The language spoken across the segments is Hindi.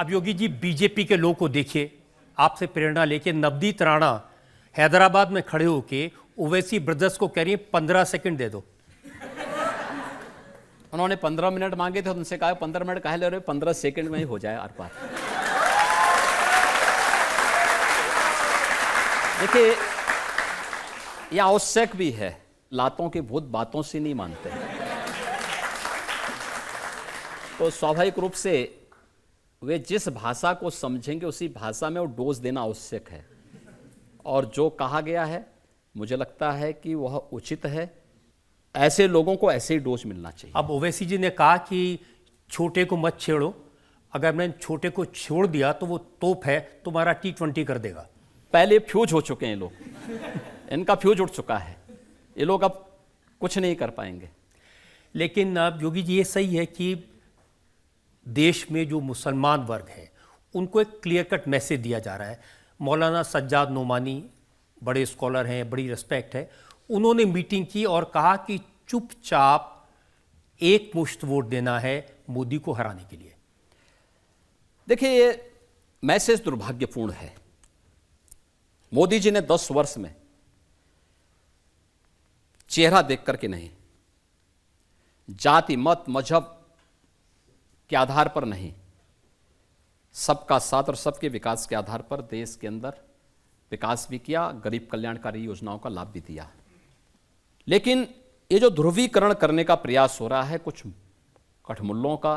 अब योगी जी बीजेपी के लोग को देखिए, आपसे प्रेरणा लेके नवदीप राणा हैदराबाद में खड़े होके ओवैसी ब्रदर्स को कह रही है 15 सेकंड दे दो। उन्होंने 15 मिनट मांगे थे, उनसे कहा 15 मिनट काहे ले रहे हो, 15 सेकंड में ही हो जाए आर पार। देखिए, यह आवश्यक भी है, लातों के भूत बातों से नहीं मानते। तो स्वाभाविक रूप से वे जिस भाषा को समझेंगे उसी भाषा में वो डोज देना आवश्यक है, और जो कहा गया है मुझे लगता है कि वह उचित है। ऐसे लोगों को ऐसे ही डोज मिलना चाहिए। अब ओवैसी जी ने कहा कि छोटे को मत छेड़ो, अगर मैंने छोटे को छोड़ दिया तो वो तोप है, तुम्हारा T20 कर देगा। पहले फ्यूज हो चुके हैं लोग, इनका फ्यूज उठ चुका है, ये लोग अब कुछ नहीं कर पाएंगे। लेकिन अब योगी जी ये सही है कि देश में जो मुसलमान वर्ग है उनको एक क्लियर कट मैसेज दिया जा रहा है। मौलाना सज्जाद नोमानी बड़े स्कॉलर हैं, बड़ी रिस्पेक्ट है, उन्होंने मीटिंग की और कहा कि चुपचाप एक मुश्त वोट देना है मोदी को हराने के लिए। देखिए, ये मैसेज दुर्भाग्यपूर्ण है। मोदी जी ने 10 वर्ष में चेहरा देख करके नहीं, जाति मत मजहब के आधार पर नहीं, सबका साथ और सबके विकास के आधार पर देश के अंदर विकास भी किया, गरीब कल्याणकारी योजनाओं का लाभ भी दिया। लेकिन ये जो ध्रुवीकरण करने का प्रयास हो रहा है कुछ कठमुल्लों का,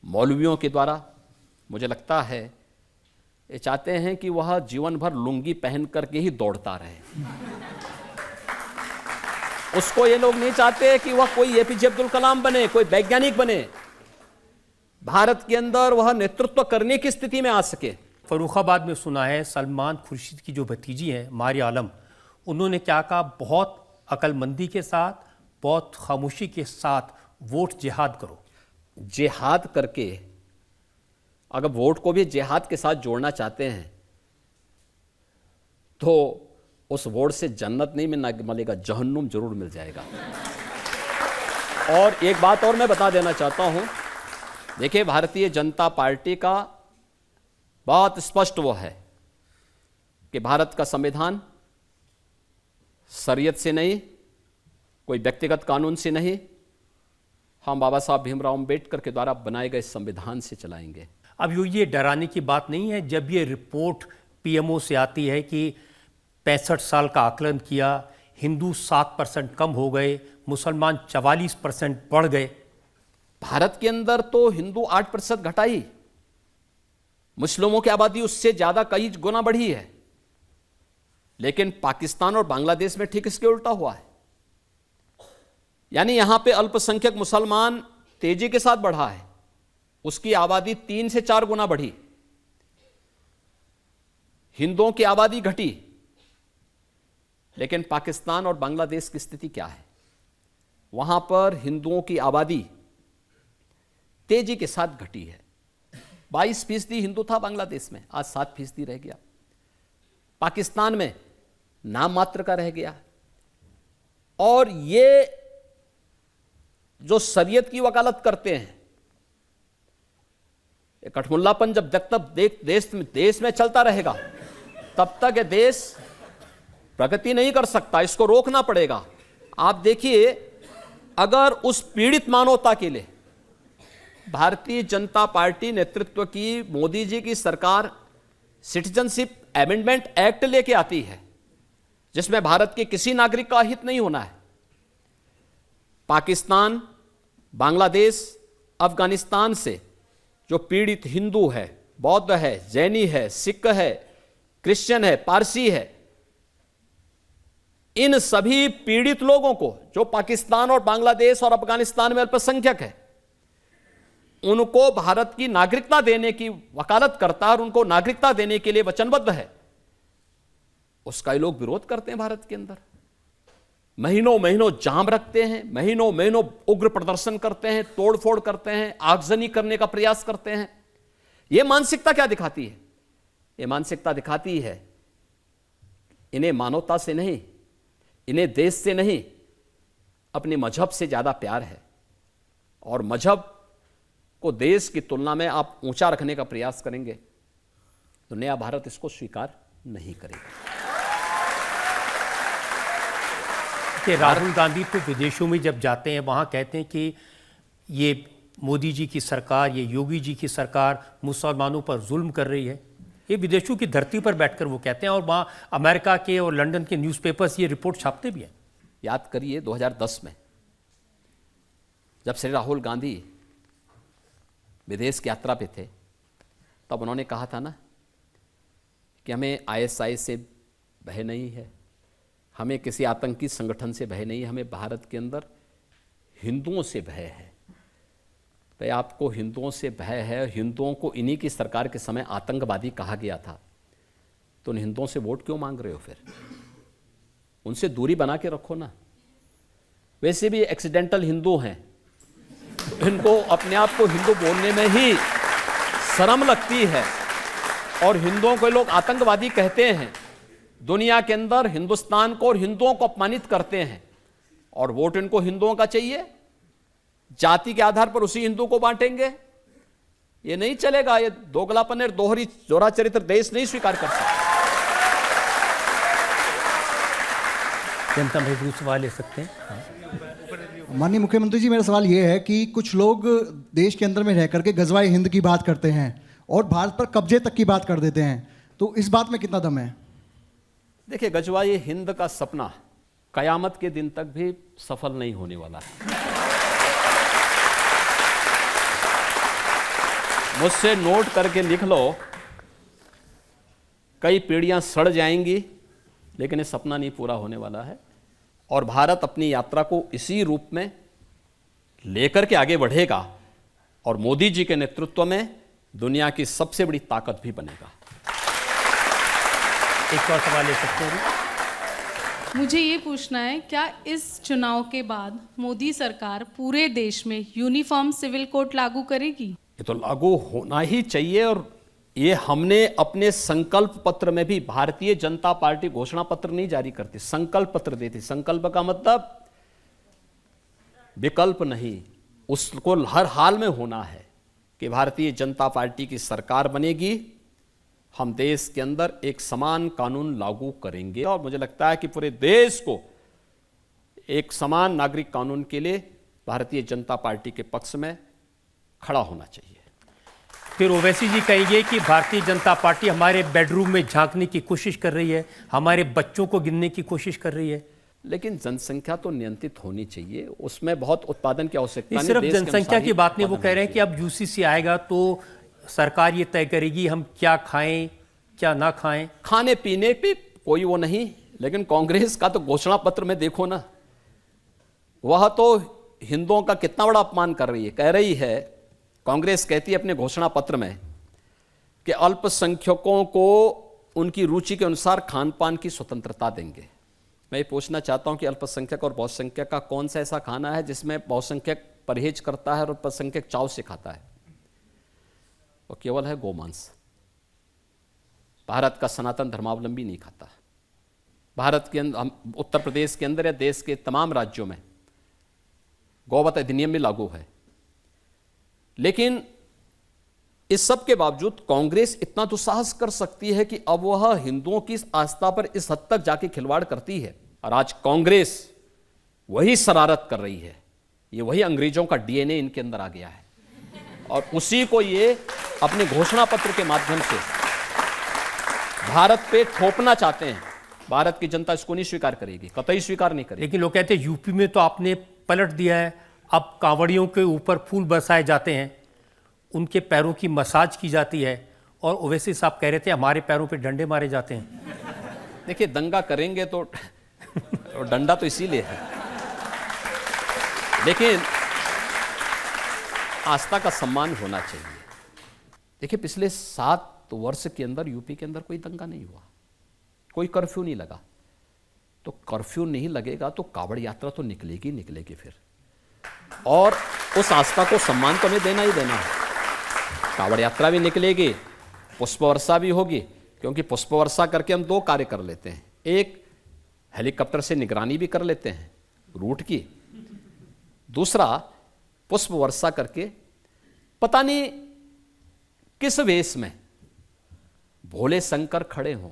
मौलवियों के द्वारा, मुझे लगता है ये चाहते हैं कि वह जीवन भर लुंगी पहन करके ही दौड़ता रहे। उसको ये लोग नहीं चाहते कि वह कोई एपीजे अब्दुल कलाम बने, कोई वैज्ञानिक बने, भारत के अंदर वह नेतृत्व करने की स्थिति में आ सके। फर्रुखाबाद में सुना है सलमान खुर्शीद की जो भतीजी हैं मारिया आलम, उन्होंने क्या कहा, बहुत अकलमंदी के साथ, बहुत खामोशी के साथ वोट जिहाद करो। जिहाद करके अगर वोट को भी जिहाद के साथ जोड़ना चाहते हैं तो उस वोट से जन्नत नहीं मिलेगा, जहन्नुम जरूर मिल जाएगा। और एक बात और मैं बता देना चाहता हूं, देखिए, भारतीय जनता पार्टी का बहुत स्पष्ट वो है कि भारत का संविधान शरीयत से नहीं, कोई व्यक्तिगत कानून से नहीं, हम बाबा साहब भीमराव अंबेडकर के द्वारा बनाए गए संविधान से चलाएंगे। अब ये डराने की बात नहीं है जब ये रिपोर्ट पीएमओ से आती है कि 65 साल का आकलन किया, हिंदू 7% कम हो गए, मुसलमान 44% बढ़ गए। भारत के अंदर तो हिंदू 8% घटाई, मुस्लिमों की आबादी उससे ज्यादा कई गुना बढ़ी है। लेकिन पाकिस्तान और बांग्लादेश में ठीक इसके उल्टा हुआ है, यानी यहां पे अल्पसंख्यक मुसलमान तेजी के साथ बढ़ा है, उसकी आबादी 3 से 4 गुना बढ़ी। हिंदुओं की आबादी घटी, लेकिन पाकिस्तान और बांग्लादेश की स्थिति क्या है? वहां पर हिंदुओं की आबादी तेजी के साथ घटी है। 22% हिंदू था बांग्लादेश में, आज 7% रह गया। पाकिस्तान में नाम मात्र का रह गया। और ये जो शरीयत की वकालत करते हैं, कठमुल्लापन जब तक देश में चलता रहेगा तब तक ये देश प्रगति नहीं कर सकता, इसको रोकना पड़ेगा। आप देखिए, अगर उस पीड़ित मानवता के लिए भारतीय जनता पार्टी नेतृत्व की मोदी जी की सरकार सिटीजनशिप अमेंडमेंट एक्ट लेके आती है, जिसमें भारत के किसी नागरिक का हित नहीं होना है, पाकिस्तान, बांग्लादेश, अफगानिस्तान से जो पीड़ित हिंदू है, बौद्ध है, जैनी है, सिख है, क्रिश्चियन है, पारसी है, इन सभी पीड़ित लोगों को जो पाकिस्तान और बांग्लादेश और अफगानिस्तान में अल्पसंख्यक है, उनको भारत की नागरिकता देने की वकालत करता है और उनको नागरिकता देने के लिए वचनबद्ध है, उसका ये लोग विरोध करते हैं। भारत के अंदर महीनों महीनों जाम रखते हैं, महीनों महीनों उग्र प्रदर्शन करते हैं, तोड़फोड़ करते हैं, आगजनी करने का प्रयास करते हैं। यह मानसिकता क्या दिखाती है? यह मानसिकता दिखाती है इन्हें मानवता से नहीं, इन्हें देश से नहीं, अपने मजहब से ज्यादा प्यार है। और मजहब को देश की तुलना में आप ऊंचा रखने का प्रयास करेंगे तो नया भारत इसको स्वीकार नहीं करेगा। कि राहुल गांधी तो विदेशों में जब जाते हैं वहाँ कहते हैं कि ये मोदी जी की सरकार, ये योगी जी की सरकार मुसलमानों पर जुल्म कर रही है। ये विदेशों की धरती पर बैठकर वो कहते हैं और वहाँ अमेरिका के और लंदन के न्यूज़पेपर्स ये रिपोर्ट छापते भी हैं। याद करिए 2010 में जब श्री राहुल गांधी विदेश की यात्रा पे थे तब उन्होंने कहा था ना कि हमें आईएसआई से भय नहीं है, हमें किसी आतंकी संगठन से भय नहीं है, हमें भारत के अंदर हिंदुओं से भय है। तो आपको हिंदुओं से भय है, हिंदुओं को इन्हीं की सरकार के समय आतंकवादी कहा गया था, तो उन हिंदुओं से वोट क्यों मांग रहे हो? फिर उनसे दूरी बना के रखो ना। वैसे भी एक्सीडेंटल हिंदू हैं, इनको अपने आप को हिंदू बोलने में ही शर्म लगती है और हिंदुओं को लोग आतंकवादी कहते हैं। दुनिया के अंदर हिंदुस्तान को और हिंदुओं को अपमानित करते हैं और वोट इनको हिंदुओं का चाहिए। जाति के आधार पर उसी हिंदू को बांटेंगे, ये नहीं चलेगा। ये दोगलापन और दोहरी जोरा चरित्र देश नहीं स्वीकार कर सकता। जनता महबूब सवाल ले सकते हैं। माननीय मुख्यमंत्री जी, मेरा सवाल ये है कि कुछ लोग देश के अंदर में रह करके गजवाए हिंद की बात करते हैं और भारत पर कब्जे तक की बात कर देते हैं, तो इस बात में कितना दम है? देखिए, गजवाए हिंद का सपना कयामत के दिन तक भी सफल नहीं होने वाला है। मुझसे नोट करके लिख लो, कई पीढ़ियां सड़ जाएंगी लेकिन ये सपना नहीं पूरा होने वाला है और भारत अपनी यात्रा को इसी रूप में लेकर के आगे बढ़ेगा और मोदी जी के नेतृत्व में दुनिया की सबसे बड़ी ताकत भी बनेगा। एक और सवाल ले सकते हैं। मुझे ये पूछना है, क्या इस चुनाव के बाद मोदी सरकार पूरे देश में यूनिफॉर्म सिविल कोड लागू करेगी? ये तो लागू होना ही चाहिए और ये हमने अपने संकल्प पत्र में भी, भारतीय जनता पार्टी घोषणा पत्र नहीं जारी करती, संकल्प पत्र देती। संकल्प का मतलब विकल्प नहीं, उसको हर हाल में होना है कि भारतीय जनता पार्टी की सरकार बनेगी, हम देश के अंदर एक समान कानून लागू करेंगे और मुझे लगता है कि पूरे देश को एक समान नागरिक कानून के लिए भारतीय जनता पार्टी के पक्ष में खड़ा होना चाहिए। फिर ओवैसी जी कहेंगे कि भारतीय जनता पार्टी हमारे बेडरूम में झांकने की कोशिश कर रही है, हमारे बच्चों को गिनने की कोशिश कर रही है। लेकिन जनसंख्या तो नियंत्रित होनी चाहिए, उसमें बहुत उत्पादन की आवश्यकता नहीं। सिर्फ जनसंख्या की बात नहीं, वो कह रहे हैं कि अब यूसीसी आएगा तो सरकार ये तय करेगी हम क्या खाएं क्या ना खाएं। खाने पीने पे कोई वो नहीं, लेकिन कांग्रेस का तो घोषणा पत्र में देखो ना, वह तो हिंदुओं का कितना बड़ा अपमान कर रही है। कह रही है, कांग्रेस कहती है अपने घोषणा पत्र में कि अल्पसंख्यकों को उनकी रुचि के अनुसार खान पान की स्वतंत्रता देंगे। मैं ये पूछना चाहता हूं कि अल्पसंख्यक और बहुसंख्यक का कौन सा ऐसा खाना है जिसमें बहुसंख्यक परहेज करता है और अल्पसंख्यक चाव से खाता है? वो केवल है गोमांस। भारत का सनातन धर्मावलंबी नहीं खाता। भारत के अंदर, उत्तर प्रदेश के अंदर या देश के तमाम राज्यों में गौवध अधिनियम भी लागू है, लेकिन इस सब के बावजूद कांग्रेस इतना दुस्साहस कर सकती है कि अब वह हिंदुओं की आस्था पर इस हद तक जाके खिलवाड़ करती है। और आज कांग्रेस वही शरारत कर रही है, ये वही अंग्रेजों का डीएनए इनके अंदर आ गया है और उसी को ये अपने घोषणा पत्र के माध्यम से भारत पे थोपना चाहते हैं। भारत की जनता इसको नहीं स्वीकार करेगी, कतई स्वीकार नहीं करेगी। लेकिन लोग कहते हैं यूपी में तो आपने पलट दिया है, अब कांवड़ियों के ऊपर फूल बरसाए जाते हैं, उनके पैरों की मसाज की जाती है और ओवैसी साहब कह रहे थे हमारे पैरों पे डंडे मारे जाते हैं। देखिए, दंगा करेंगे तो डंडा तो इसीलिए है, लेकिन आस्था का सम्मान होना चाहिए। देखिए, पिछले 7 वर्ष के अंदर यूपी के अंदर कोई दंगा नहीं हुआ, कोई कर्फ्यू नहीं लगा। तो कर्फ्यू नहीं लगेगा तो कावड़ यात्रा तो निकलेगी फिर, और उस आस्था को सम्मान तो हमें देना ही देना है। कावड़ यात्रा भी निकलेगी, पुष्प वर्षा भी होगी, क्योंकि पुष्प वर्षा करके हम 2 कार्य कर लेते हैं। एक, हेलीकॉप्टर से निगरानी भी कर लेते हैं रूट की। दूसरा, पुष्प वर्षा करके पता नहीं किस वेश में भोले शंकर खड़े हों,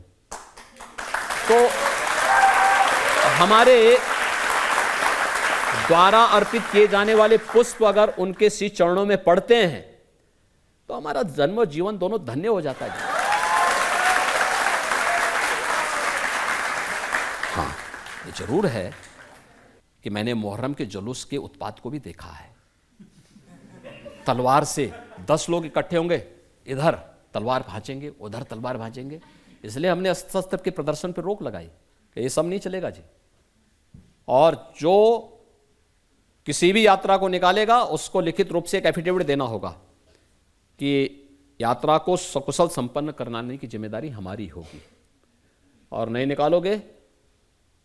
तो हमारे द्वारा अर्पित किए जाने वाले पुष्प अगर उनके श्री चरणों में पड़ते हैं तो हमारा जन्म और जीवन दोनों धन्य हो जाता है। हाँ, ये जरूर है कि मैंने मुहर्रम के जुलूस के उत्पात को भी देखा है। तलवार से 10 लोग इकट्ठे होंगे, इधर तलवार भांचेंगे, उधर तलवार भांचेंगे, इसलिए हमने अस्त्र के प्रदर्शन पर रोक लगाई कि ये सब नहीं चलेगा जी। और जो किसी भी यात्रा को निकालेगा उसको लिखित रूप से एक एफिडेविट देना होगा कि यात्रा को सकुशल संपन्न कराने की जिम्मेदारी हमारी होगी, और नहीं निकालोगे,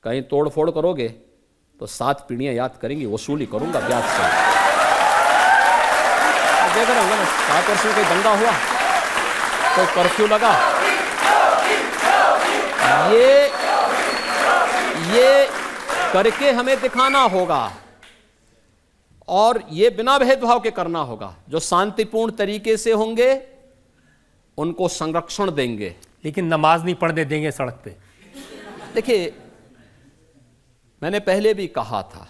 कहीं तोड़फोड़ करोगे तो 7 पीढ़ियां याद करेंगी, वसूली करूंगा ब्याज से। देख रहे होंगे ना, 7 वर्ष में कोई दंगा हुआ, कोई कर्फ्यू लगा, ये करके हमें दिखाना होगा, और ये बिना भेदभाव के करना होगा। जो शांतिपूर्ण तरीके से होंगे उनको संरक्षण देंगे, लेकिन नमाज नहीं पढ़ने देंगे सड़क पे। देखिए, मैंने पहले भी कहा था,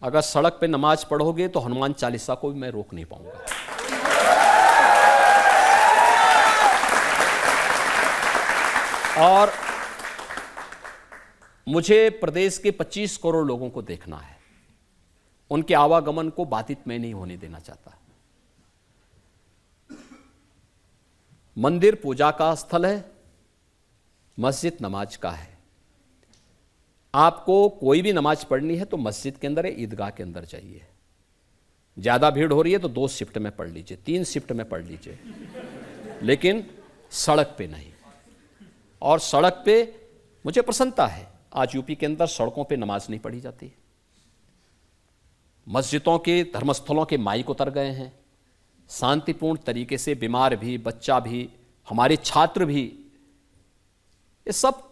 अगर सड़क पे नमाज पढ़ोगे तो हनुमान चालीसा को भी मैं रोक नहीं पाऊंगा। और मुझे प्रदेश के 25 करोड़ लोगों को देखना है, उनके आवागमन को बाधित मैं नहीं होने देना चाहता। मंदिर पूजा का स्थल है, मस्जिद नमाज का है। आपको कोई भी नमाज पढ़नी है तो मस्जिद के अंदर या ईदगाह के अंदर जाइए। ज्यादा भीड़ हो रही है तो 2 शिफ्ट में पढ़ लीजिए, 3 शिफ्ट में पढ़ लीजिए, लेकिन सड़क पे नहीं। और सड़क पे मुझे प्रसन्नता है, आज यूपी के अंदर सड़कों पे नमाज नहीं पढ़ी जाती। मस्जिदों के, धर्मस्थलों के माइक उतर गए हैं, शांतिपूर्ण तरीके से बीमार भी, बच्चा भी, हमारे छात्र भी, ये सब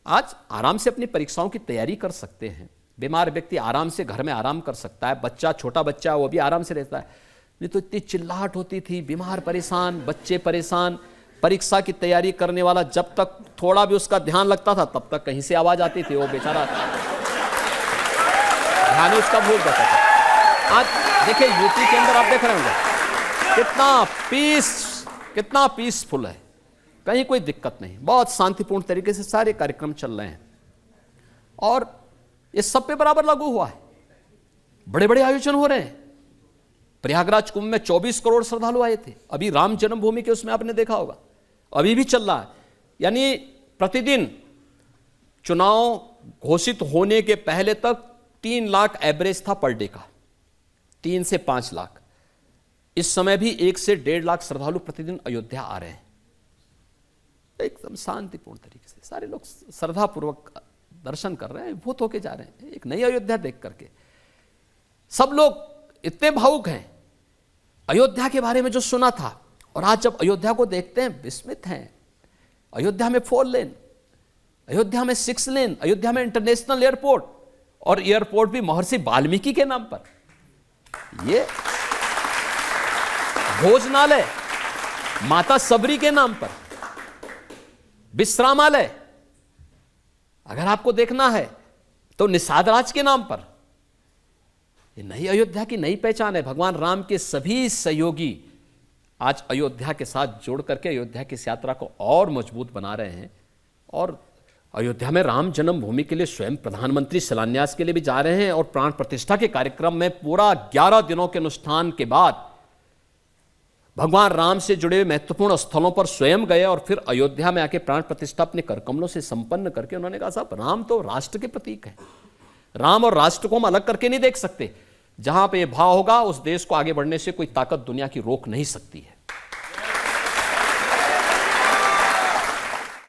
आज आराम से अपनी परीक्षाओं की तैयारी कर सकते हैं। बीमार व्यक्ति आराम से घर में आराम कर सकता है, बच्चा, छोटा बच्चा, वो भी आराम से रहता है। नहीं तो इतनी चिल्लाहट होती थी, बीमार परेशान, बच्चे परेशान, परीक्षा की तैयारी करने वाला जब तक थोड़ा भी उसका ध्यान लगता था तब तक कहीं से आवाज आती थी, वो बेचारा ध्यान ही उसका भूल जाता था। आज देखिए यूपी के अंदर आप देख रहे होंगे कितना पीसफुल है, कहीं कोई दिक्कत नहीं, बहुत शांतिपूर्ण तरीके से सारे कार्यक्रम चल रहे हैं। और ये सब पे बराबर लागू हुआ है, बड़े बड़े आयोजन हो रहे हैं। प्रयागराज कुंभ में 24 करोड़ श्रद्धालु आए थे, अभी राम जन्मभूमि के उसमें आपने देखा होगा, अभी भी चल रहा है। यानी प्रतिदिन चुनाव घोषित होने के पहले तक 3 लाख एवरेज था पर डे का, 3 से 5 लाख। इस समय भी 1 से 1.5 लाख श्रद्धालु प्रतिदिन अयोध्या आ रहे हैं, एकदम शांतिपूर्ण तरीके से सारे लोग श्रद्धापूर्वक दर्शन कर रहे हैं, भूत होके जा रहे हैं एक नई अयोध्या देख करके। सब लोग इतने भावुक हैं अयोध्या के बारे में जो सुना था, और आज जब अयोध्या को देखते हैं विस्मित हैं। अयोध्या में 4 लेन, अयोध्या में 6 लेन, अयोध्या में इंटरनेशनल एयरपोर्ट, और एयरपोर्ट भी महर्षि वाल्मीकि के नाम पर। ये भोजनालय माता सबरी के नाम पर, विश्रामालय अगर आपको देखना है तो निषाद राज के नाम पर। ये नई अयोध्या की नई पहचान है। भगवान राम के सभी सहयोगी आज अयोध्या के साथ जोड़ करके अयोध्या की इस यात्रा को और मजबूत बना रहे हैं। और अयोध्या में राम जन्मभूमि के लिए स्वयं प्रधानमंत्री शिलान्यास के लिए भी जा रहे हैं, और प्राण प्रतिष्ठा के कार्यक्रम में पूरा 11 दिनों के अनुष्ठान के बाद भगवान राम से जुड़े महत्वपूर्ण स्थलों पर स्वयं गए, और फिर अयोध्या में आके प्राण प्रतिष्ठा अपने करकमलों से संपन्न करके उन्होंने कहा, साहब राम तो राष्ट्र के प्रतीक है, राम और राष्ट्र को हम अलग करके नहीं देख सकते। जहां पे ये भाव होगा उस देश को आगे बढ़ने से कोई ताकत दुनिया की रोक नहीं सकती है।